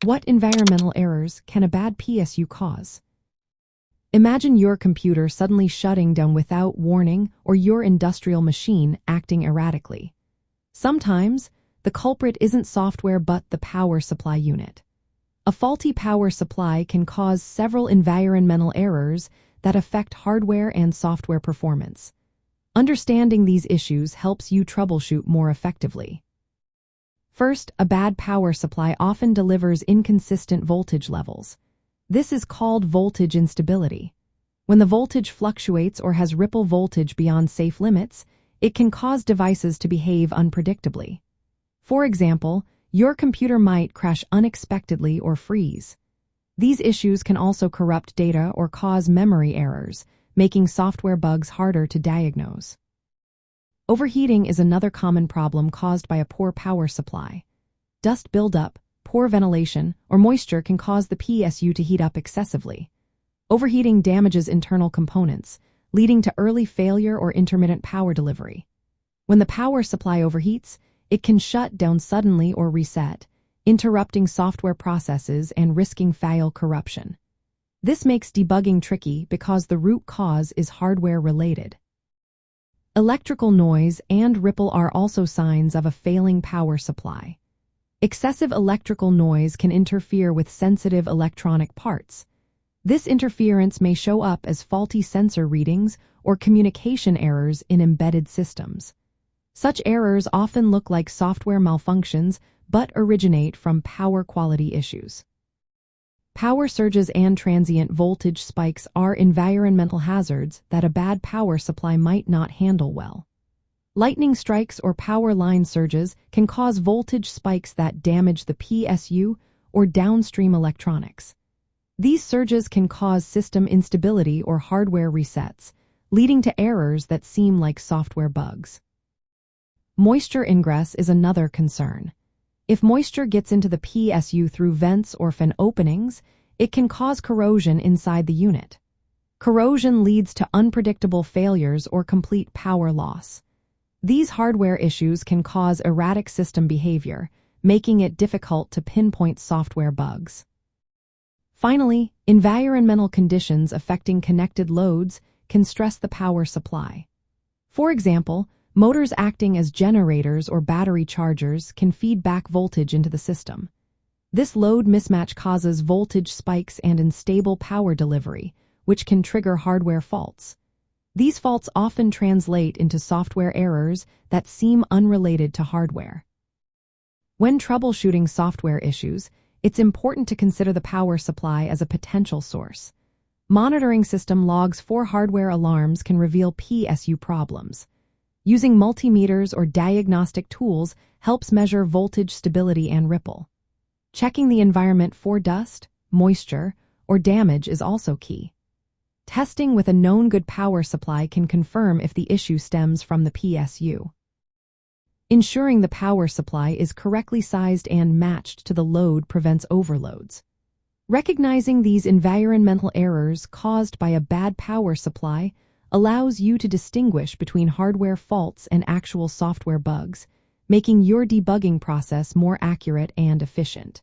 What environmental errors can a bad PSU cause? Imagine your computer suddenly shutting down without warning or your industrial machine acting erratically. Sometimes, the culprit isn't software but the power supply unit. A faulty power supply can cause several environmental errors that affect hardware and software performance. Understanding these issues helps you troubleshoot more effectively. First, a bad power supply often delivers inconsistent voltage levels. This is called voltage instability. When the voltage fluctuates or has ripple voltage beyond safe limits, it can cause devices to behave unpredictably. For example, your computer might crash unexpectedly or freeze. These issues can also corrupt data or cause memory errors, making software bugs harder to diagnose. Overheating is another common problem caused by a poor power supply. Dust buildup, poor ventilation, or moisture can cause the PSU to heat up excessively. Overheating damages internal components, leading to early failure or intermittent power delivery. When the power supply overheats, it can shut down suddenly or reset, interrupting software processes and risking file corruption. This makes debugging tricky because the root cause is hardware-related. Electrical noise and ripple are also signs of a failing power supply. Excessive electrical noise can interfere with sensitive electronic parts. This interference may show up as faulty sensor readings or communication errors in embedded systems. Such errors often look like software malfunctions but originate from power quality issues. Power surges and transient voltage spikes are environmental hazards that a bad power supply might not handle well. Lightning strikes or power line surges can cause voltage spikes that damage the PSU or downstream electronics. These surges can cause system instability or hardware resets, leading to errors that seem like software bugs. Moisture ingress is another concern. If moisture gets into the PSU through vents or fan openings, it can cause corrosion inside the unit. Corrosion leads to unpredictable failures or complete power loss. These hardware issues can cause erratic system behavior, making it difficult to pinpoint software bugs. Finally, environmental conditions affecting connected loads can stress the power supply. For example, motors acting as generators or battery chargers can feed back voltage into the system. This load mismatch causes voltage spikes and unstable power delivery, which can trigger hardware faults. These faults often translate into software errors that seem unrelated to hardware. When troubleshooting software issues, it's important to consider the power supply as a potential source. Monitoring system logs for hardware alarms can reveal PSU problems. Using multimeters or diagnostic tools helps measure voltage stability and ripple. Checking the environment for dust, moisture, or damage is also key. Testing with a known good power supply can confirm if the issue stems from the PSU. Ensuring the power supply is correctly sized and matched to the load prevents overloads. Recognizing these environmental errors caused by a bad power supply allows you to distinguish between hardware faults and actual software bugs, making your debugging process more accurate and efficient.